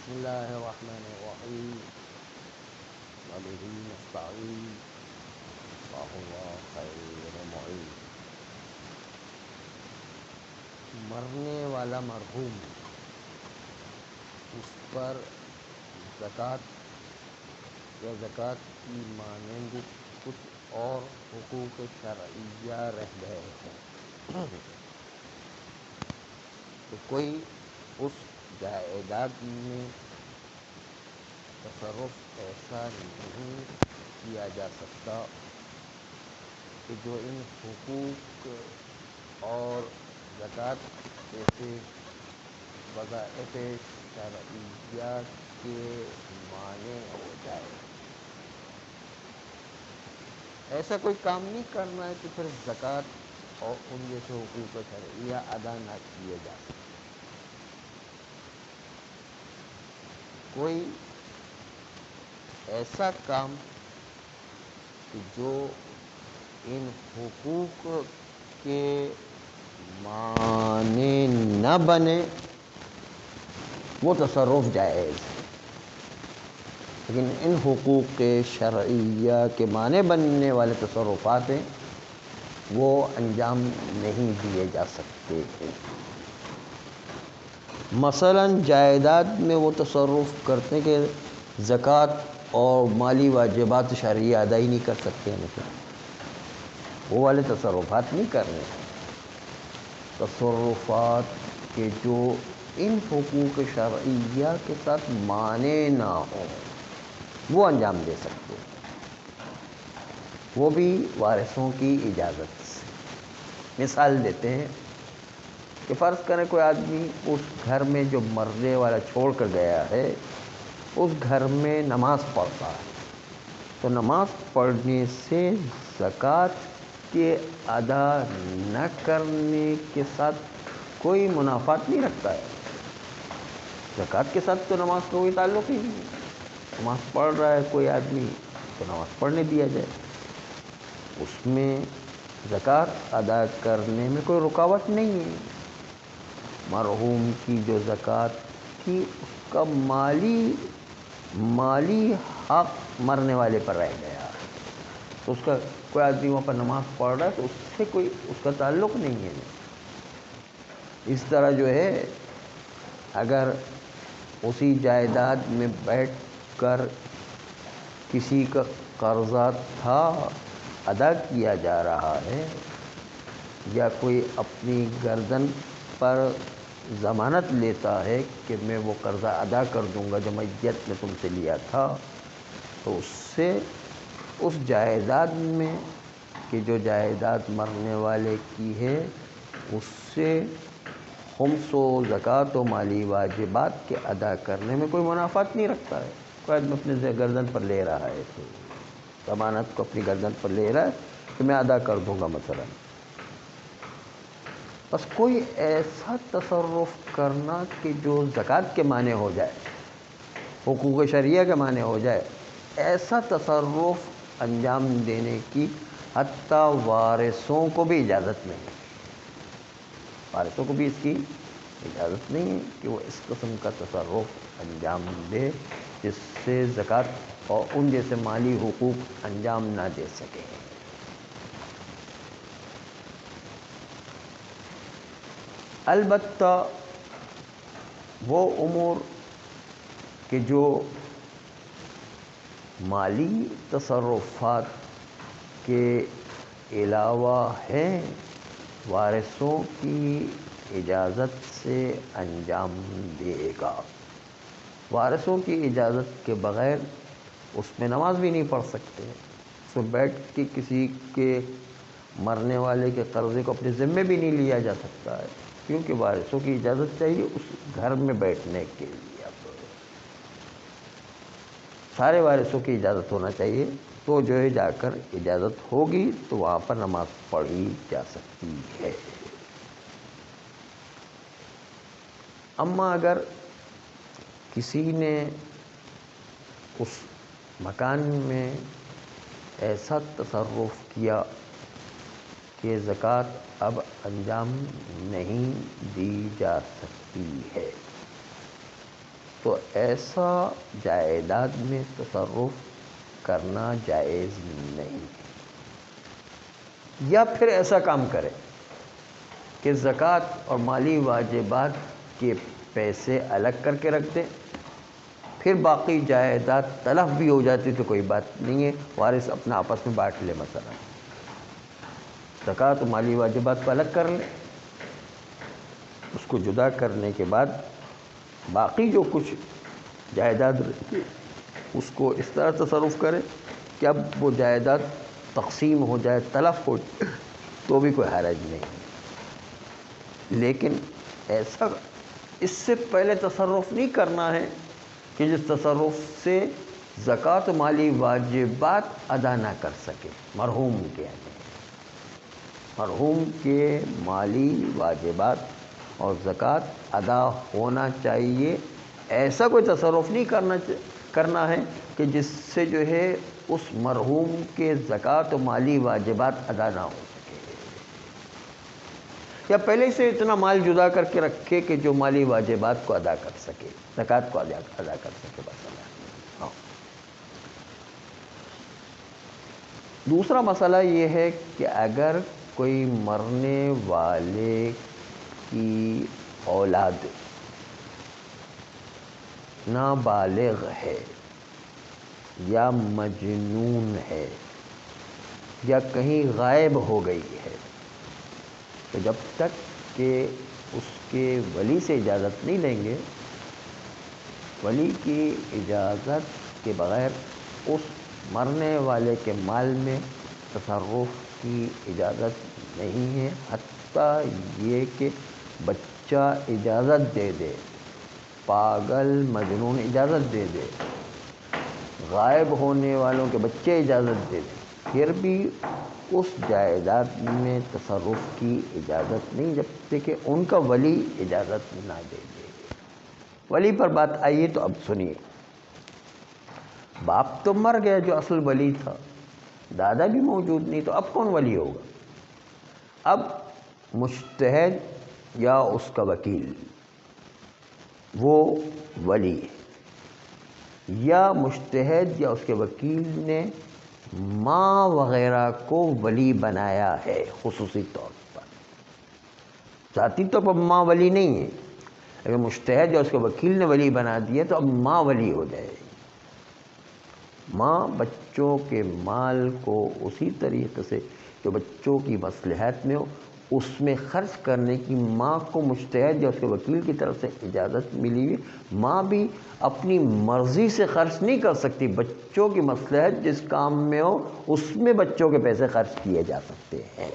بسم الله الرحمن الرحيم وبه نستعين وهو خير معين. مرنے والا مرحوم، اس پر زکوٰۃ یا زکوٰۃ کی مانند کچھ اور حقوق شرعیہ رہ گئے ہیں تو کوئی اس جائیداد میں تصرف ایسا نہیں کیا جا سکتا کہ جو ان حقوق اور زکوٰۃ جیسے وظائف شرعیہ کے مانع ہو جائے. ایسا کوئی کام نہیں کرنا ہے کہ پھر زکوٰۃ اور ان جیسے حقوق شرعیہ ادا نہ کیے جا سکیں. کوئی ایسا کام کہ جو ان حقوق کے معنی نہ بنے وہ تصرف جائز ہے، لیکن ان حقوق شرعیہ کے معنی بننے والے تصرفات ہیں وہ انجام نہیں دیے جا سکتے ہیں. مثلا جائیداد میں وہ تصرف کرتے کہ زکوٰۃ اور مالی واجبات شرعیہ ادا ہی نہیں کر سکتے ہیں، وہ والے تصرفات نہیں کرنے. تصرفات کے جو ان حقوق شرعیہ کے ساتھ معنی نہ ہوں وہ انجام دے سکتے ہیں، وہ بھی وارثوں کی اجازت سے. مثال دیتے ہیں کہ فرض کریں کوئی آدمی اس گھر میں جو مرنے والا چھوڑ کر گیا ہے اس گھر میں نماز پڑھتا ہے تو نماز پڑھنے سے زکوٰۃ کے ادا نہ کرنے کے ساتھ کوئی منافات نہیں رکھتا ہے. زکوٰۃ کے ساتھ تو نماز کا کوئی تعلق ہی نہیں ہے. نماز پڑھ رہا ہے کوئی آدمی تو نماز پڑھنے دیا جائے، اس میں زکوٰۃ ادا کرنے میں کوئی رکاوٹ نہیں ہے. مرحوم کی جو زکوٰۃ تھی اس کا مالی حق مرنے والے پر رہ گیا تو اس کا کوئی آدمی وہاں پر نماز پڑھ رہا ہے تو اس سے کوئی اس کا تعلق نہیں ہے. اس طرح جو ہے اگر اسی جائیداد میں بیٹھ کر کسی کا قرضہ تھا ادا کیا جا رہا ہے یا کوئی اپنی گردن پر ضمانت لیتا ہے کہ میں وہ قرضہ ادا کر دوں گا جو میت نے تم سے لیا تھا، تو اس سے اس جائیداد میں کہ جو جائیداد مرنے والے کی ہے اس سے خمس و زکوٰۃ و مالی واجبات کے ادا کرنے میں کوئی منافات نہیں رکھتا ہے. کوئی آدمی اپنے گردن پر لے رہا ہے تو ضمانت کو اپنی گردن پر لے رہا ہے کہ میں ادا کر دوں گا مثلا. بس کوئی ایسا تصرف کرنا کہ جو زکوٰۃ کے معنی ہو جائے، حقوق شرعیہ کے معنی ہو جائے، ایسا تصرف انجام دینے کی حتیٰ وارثوں کو بھی اجازت نہیں ہے. وارثوں کو بھی اس کی اجازت نہیں ہے کہ وہ اس قسم کا تصرف انجام دے جس سے زکوٰۃ اور ان جیسے مالی حقوق انجام نہ دے سکے. البتہ وہ امور کہ جو مالی تصرفات کے علاوہ ہیں وارثوں کی اجازت سے انجام دے گا. وارثوں کی اجازت کے بغیر اس میں نماز بھی نہیں پڑھ سکتے. اس میں بیٹھ کے کسی کے مرنے والے کے قرضے کو اپنے ذمے بھی نہیں لیا جا سکتا ہے کیونکہ وارثوں کی اجازت چاہیے اس گھر میں بیٹھنے کے لیے. اب سارے وارثوں کی اجازت ہونا چاہیے تو جو ہے جا کر اجازت ہوگی تو وہاں پر نماز پڑھی جا سکتی ہے. اما اگر کسی نے اس مکان میں ایسا تصرف کیا کہ زکوٰۃ اب انجام نہیں دی جا سکتی ہے تو ایسا جائیداد میں تصرف کرنا جائز نہیں ہے۔ یا پھر ایسا کام کرے کہ زکوٰۃ اور مالی واجبات کے پیسے الگ کر کے رکھ دیں، پھر باقی جائیداد تلف بھی ہو جاتی تو کوئی بات نہیں ہے، وارث اپنا آپس میں بانٹ لے، مثلا زکوٰۃ و مالی واجبات کو الگ کر لیں، اس کو جدا کرنے کے بعد باقی جو کچھ جائیداد رہتی اس کو اس طرح تصرف کرے کہ اب وہ جائیداد تقسیم ہو جائے، تلف ہو جائے تو بھی کوئی حرج نہیں، لیکن ایسا اس سے پہلے تصرف نہیں کرنا ہے کہ جس تصرف سے زکوٰۃ و مالی واجبات ادا نہ کر سکے مرحوم کے، مرحوم کے مالی واجبات اور زکوٰۃ ادا ہونا چاہیے، ایسا کوئی تصرف نہیں کرنا ہے کہ جس سے جو ہے اس مرحوم کے زکوٰۃ و مالی واجبات ادا نہ ہو سکے، یا پہلے سے اتنا مال جدا کر کے رکھے کہ جو مالی واجبات کو ادا کر سکے، زکوٰۃ کو ادا کر سکے بس۔ دوسرا مسئلہ یہ ہے کہ اگر کوئی مرنے والے کی اولاد نابالغ ہے یا مجنون ہے یا کہیں غائب ہو گئی ہے، تو جب تک کہ اس کے ولی سے اجازت نہیں لیں گے، ولی کی اجازت کے بغیر اس مرنے والے کے مال میں تصرف کی اجازت نہیں ہے، حتیٰ یہ کہ بچہ اجازت دے دے، پاگل مجنون اجازت دے دے، غائب ہونے والوں کے بچے اجازت دے دیں، پھر بھی اس جائیداد میں تصرف کی اجازت نہیں جب تک کہ ان کا ولی اجازت نہ دے دے۔ ولی پر بات آئی تو اب سنیے، باپ تو مر گیا جو اصل ولی تھا، دادا بھی موجود نہیں، تو اب کون ولی ہوگا؟ اب مجتہد یا اس کا وکیل وہ ولی ہے، یا مجتہد یا اس کے وکیل نے ماں وغیرہ کو ولی بنایا ہے خصوصی طور پر، ذاتی طور پر ماں ولی نہیں ہے، اگر مجتہد یا اس کے وکیل نے ولی بنا دیا تو اب ماں ولی ہو جائے گی۔ ماں بچوں کے مال کو اسی طریقے سے جو بچوں کی مصلحت میں ہو اس میں خرچ کرنے کی ماں کو مجتہد یا اس کے وکیل کی طرف سے اجازت ملی ہوئی، ماں بھی اپنی مرضی سے خرچ نہیں کر سکتی، بچوں کی مصلحت جس کام میں ہو اس میں بچوں کے پیسے خرچ کیے جا سکتے ہیں،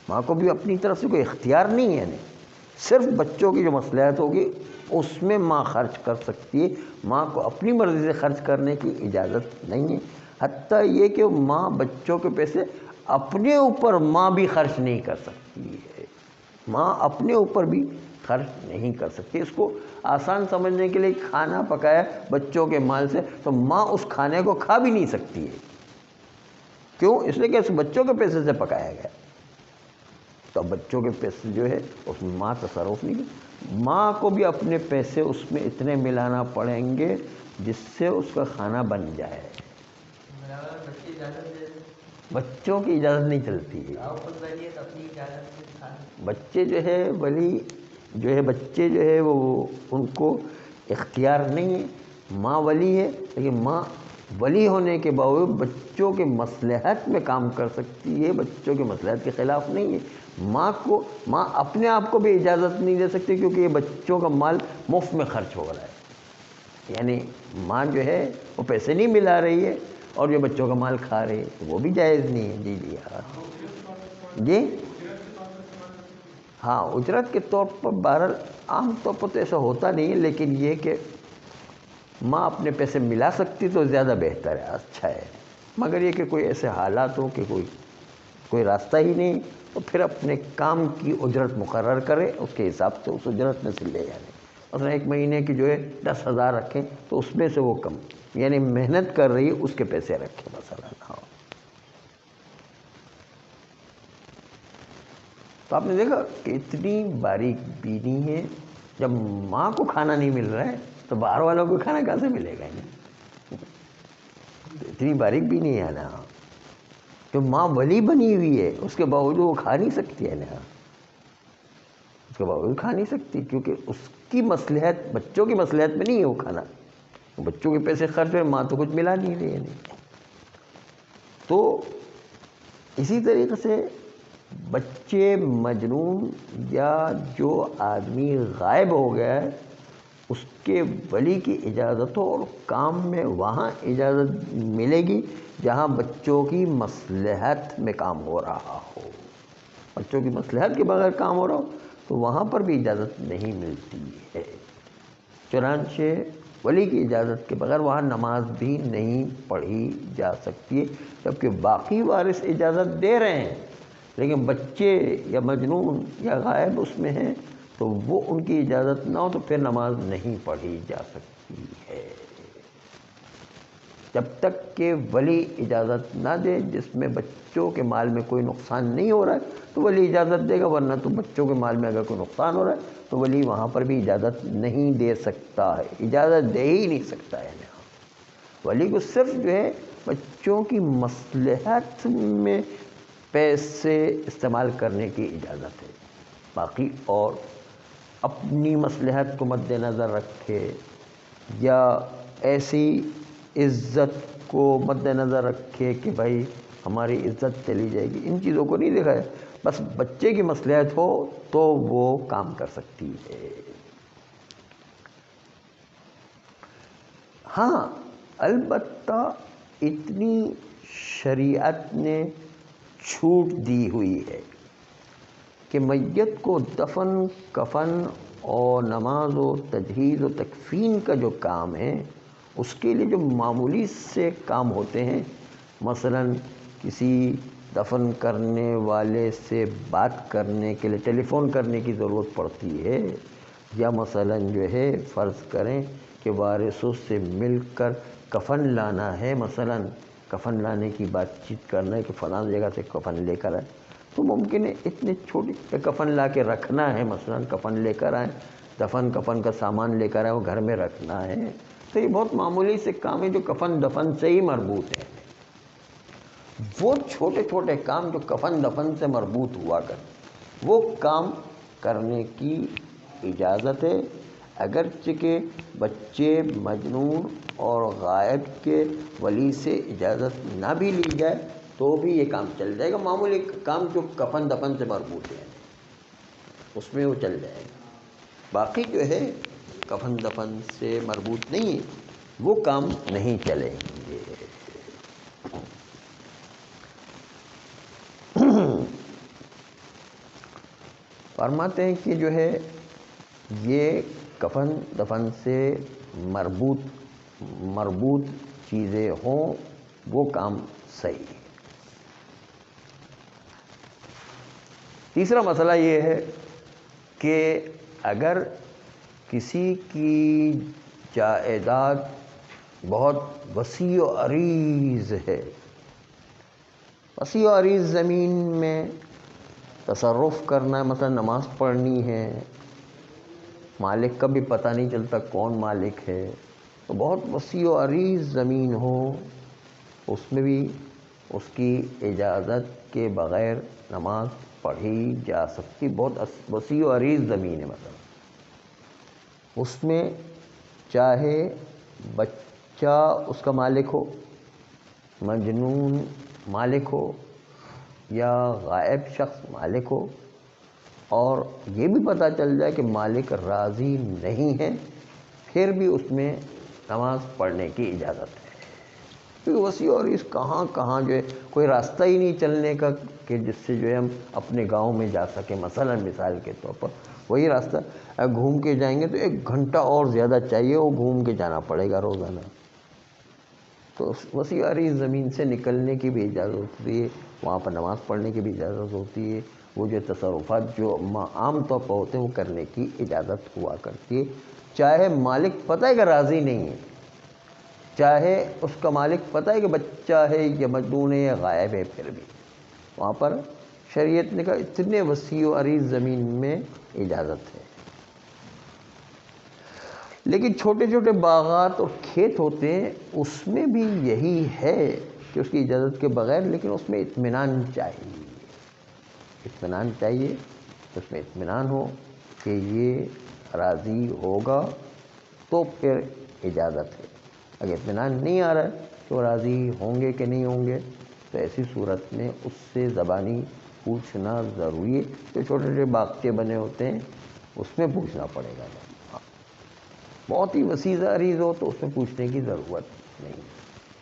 ماں کو بھی اپنی طرف سے کوئی اختیار نہیں ہے، صرف بچوں کی جو مصلحت ہوگی اس میں ماں خرچ کر سکتی ہے، ماں کو اپنی مرضی سے خرچ کرنے کی اجازت نہیں ہے، حتیٰ یہ کہ ماں بچوں کے پیسے اپنے اوپر ماں بھی خرچ نہیں کر سکتی ہے، ماں اپنے اوپر بھی خرچ نہیں کر سکتی۔ اس کو آسان سمجھنے کے لیے کھانا پکایا بچوں کے مال سے تو ماں اس کھانے کو کھا بھی نہیں سکتی ہے، کیوں؟ اس لیے کہ اس بچوں کے پیسے سے پکایا گیا، تو بچوں کے پیسے جو ہے اس میں ماں تصرف نہیں کی، ماں کو بھی اپنے پیسے اس میں اتنے ملانا پڑیں گے جس سے اس کا کھانا بن جائے۔ بچوں کی اجازت نہیں چلتی ہے، بچے جو ہے ولی جو ہے بچے جو ہے وہ ان کو اختیار نہیں ہے، ماں ولی ہے، لیکن ماں ولی ہونے کے باوجود بچوں کے مصلحت میں کام کر سکتی ہے، بچوں کے مصلحت کے خلاف نہیں ہے۔ ماں اپنے آپ کو بھی اجازت نہیں دے سکتی کیونکہ یہ بچوں کا مال مفت میں خرچ ہو رہا ہے، یعنی ماں جو ہے وہ پیسے نہیں ملا رہی ہے اور جو بچوں کا مال کھا رہی ہے وہ بھی جائز نہیں ہے۔ جی ہاں ہاں اجرت کے طور پر بہرحال عام طور پر تو ایسا ہوتا نہیں ہے، لیکن یہ کہ ماں اپنے پیسے ملا سکتی تو زیادہ بہتر ہے، اچھا ہے، مگر یہ کہ کوئی ایسے حالات ہو کہ کوئی راستہ ہی نہیں تو پھر اپنے کام کی اجرت مقرر کرے، اس کے حساب سے اس اجرت میں سے لے جانے، مثلا ایک مہینے کی جو ہے 10,000 رکھیں تو اس میں سے وہ کم، یعنی محنت کر رہی ہے اس کے پیسے رکھیں مثلا۔ ہاں تو آپ نے دیکھا کہ اتنی باریک بینی ہے جب ماں کو کھانا نہیں مل رہا ہے تو باہر والوں کو کھانا کہاں سے ملے گا؟ اتنی باریک بھی نہیں ہے نا. جو ماں ولی بنی ہوئی ہے اس کے باوجود وہ کھا نہیں سکتی ہے نا، اس کے باوجود کھا نہیں سکتی، کیونکہ اس کی مصلحت بچوں کی مصلحت میں نہیں ہے وہ کھانا. بچوں کے پیسے خرچ ہوئے، ماں تو کچھ ملا نہیں رہی ہے. تو اسی طریقے سے بچے مجنون یا جو آدمی غائب ہو گیا ہے اس کے ولی کی اجازت ہو، اور کام میں وہاں اجازت ملے گی جہاں بچوں کی مصلحت میں کام ہو رہا ہو. بچوں کی مصلحت کے بغیر کام ہو رہا ہو تو وہاں پر بھی اجازت نہیں ملتی ہے. چنانچہ ولی کی اجازت کے بغیر وہاں نماز بھی نہیں پڑھی جا سکتی ہے، جبکہ باقی وارث اجازت دے رہے ہیں، لیکن بچے یا مجنون یا غائب اس میں ہیں تو وہ ان کی اجازت نہ ہو تو پھر نماز نہیں پڑھی جا سکتی ہے. جب تک کہ ولی اجازت نہ دے، جس میں بچوں کے مال میں کوئی نقصان نہیں ہو رہا ہے تو ولی اجازت دے گا، ورنہ تو بچوں کے مال میں اگر کوئی نقصان ہو رہا ہے تو ولی وہاں پر بھی اجازت نہیں دے سکتا ہے، اجازت دے ہی نہیں سکتا ہے. ولی کو صرف جو ہے بچوں کی مصلحت میں پیسے استعمال کرنے کی اجازت ہے، باقی اور اپنی مصلحت کو مد نظر رکھے یا ایسی عزت کو مد نظر رکھے کہ بھائی ہماری عزت چلی جائے گی، ان چیزوں کو نہیں دیکھا ہے. بس بچے کی مصلحت ہو تو وہ کام کر سکتی ہے. ہاں البتہ اتنی شریعت نے چھوٹ دی ہوئی ہے کہ میت کو دفن کفن اور نماز و تجہیز و تکفین کا جو کام ہے اس کے لیے جو معمولی سے کام ہوتے ہیں، مثلا کسی دفن کرنے والے سے بات کرنے کے لیے ٹیلی فون کرنے کی ضرورت پڑتی ہے، یا مثلا جو ہے فرض کریں کہ وارثوں سے مل کر کفن لانا ہے، مثلا کفن لانے کی بات چیت کرنا ہے کہ فلاں جگہ سے کفن لے کر آئے، تو ممکن ہے اتنے چھوٹی کفن لا کے رکھنا ہے، مثلا کفن لے کر آئیں، دفن کفن کا سامان لے کر آئیں، وہ گھر میں رکھنا ہے. تو یہ بہت معمولی سے کام ہے جو کفن دفن سے ہی مربوط ہے. وہ چھوٹے چھوٹے کام جو کفن دفن سے مربوط ہوا کر وہ کام کرنے کی اجازت ہے، اگرچہ کہ بچے مجنون اور غائب کے ولی سے اجازت نہ بھی لی جائے تو بھی یہ کام چل جائے گا. معمولی کام جو کفن دفن سے مربوط ہے اس میں وہ چل جائے گا. باقی جو ہے کفن دفن سے مربوط نہیں ہے وہ کام نہیں چلیں گے. فرماتے ہیں کہ جو ہے یہ کفن دفن سے مربوط چیزیں ہوں وہ کام صحیح ہے. تیسرا مسئلہ یہ ہے کہ اگر کسی کی جائیداد بہت وسیع و عریض ہے، وسیع و عریض زمین میں تصرف کرنا ہے، مثلا نماز پڑھنی ہے، مالک کا بھی پتہ نہیں چلتا کون مالک ہے، تو بہت وسیع و عریض زمین ہو اس میں بھی اس کی اجازت کے بغیر نماز پڑھی جا سکتی. بہت وسیع و عریض زمین ہے، مثلا اس میں چاہے بچہ اس کا مالک ہو، مجنون مالک ہو یا غائب شخص مالک ہو، اور یہ بھی پتہ چل جائے کہ مالک راضی نہیں ہے، پھر بھی اس میں نماز پڑھنے کی اجازت ہے. کیونکہ وسیع اور اس کہاں کہاں جو ہے کوئی راستہ ہی نہیں چلنے کا کہ جس سے جو ہے ہم اپنے گاؤں میں جا سکیں. مثلا مثال کے طور پر وہی راستہ گھوم کے جائیں گے تو 1 گھنٹہ اور زیادہ چاہیے، وہ گھوم کے جانا پڑے گا روزانہ. تو وسیع عریض زمین سے نکلنے کی بھی اجازت ہوتی ہے، وہاں پر نماز پڑھنے کی بھی اجازت ہوتی ہے. وہ جو تصرفات جو عام طور پر ہوتے ہیں وہ کرنے کی اجازت ہوا کرتی ہے، چاہے مالک پتہ ہے کہ راضی نہیں ہے، چاہے اس کا مالک پتہ ہے کہ بچہ ہے یا مجنون ہے یا غائب ہے، پھر بھی وہاں پر شریعت نے کہا اتنے وسیع و عریض زمین میں اجازت ہے. لیکن چھوٹے چھوٹے باغات اور کھیت ہوتے ہیں، اس میں بھی یہی ہے کہ اس کی اجازت کے بغیر، لیکن اس میں اطمینان چاہیے، اطمینان چاہیے، اس میں اطمینان ہو کہ یہ راضی ہوگا تو پھر اجازت ہے۔ اگر اطمینان نہیں آ رہا ہے کہ وہ راضی ہوں گے کہ نہیں ہوں گے، تو ایسی صورت میں اس سے زبانی پوچھنا ضروری ہے۔ جو چھوٹے چھوٹے باغچے بنے ہوتے ہیں اس میں پوچھنا پڑے گا، بہت ہی وسیع عریض ہو تو اس میں پوچھنے کی ضرورت نہیں،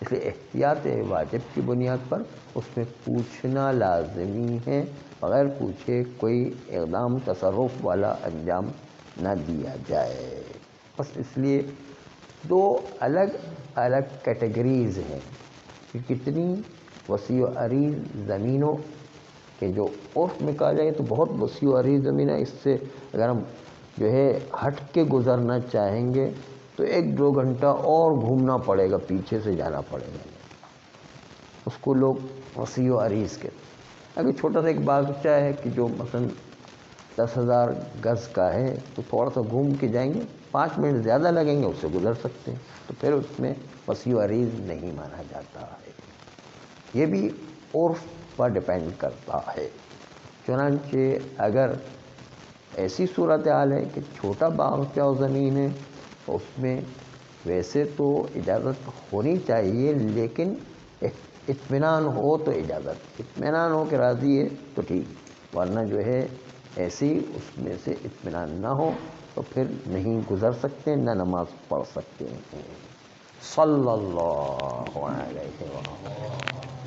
اس لیے احتیاط واجب کی بنیاد پر اس میں پوچھنا لازمی ہے، بغیر پوچھے کوئی اقدام تصرف والا انجام نہ دیا جائے۔ بس اس لیے دو الگ الگ کیٹیگریز ہیں کہ کتنی وسیع و عریض زمینوں کہ جو عرف میں کہا جائے تو بہت وسیع و عریض زمین ہے، اس سے اگر ہم جو ہے ہٹ کے گزرنا چاہیں گے تو 1-2 گھنٹہ اور گھومنا پڑے گا، پیچھے سے جانا پڑے گا، اس کو لوگ وسیع و عریض کہتے ہیں۔ اگر چھوٹا سا ایک باغچہ ہے کہ جو مثلا 10,000 گز کا ہے تو تھوڑا سا گھوم کے جائیں گے، 5 منٹ زیادہ لگیں گے، اس سے گزر سکتے ہیں، تو پھر اس میں وسیع و عریض نہیں مانا جاتا ہے۔ یہ بھی عرف پر ڈیپینڈ کرتا ہے۔ چنانچہ اگر ایسی صورتحال ہے کہ چھوٹا باغچہ و زمین ہے تو اس میں ویسے تو اجازت ہونی چاہیے، لیکن اطمینان ہو تو اجازت، اطمینان ہو کہ راضی ہے تو ٹھیک، ورنہ جو ہے ایسی اس میں سے اطمینان نہ ہو تو پھر نہیں گزر سکتے، نہ نماز پڑھ سکتے ہیں۔ صلی اللہ علیہ وسلم۔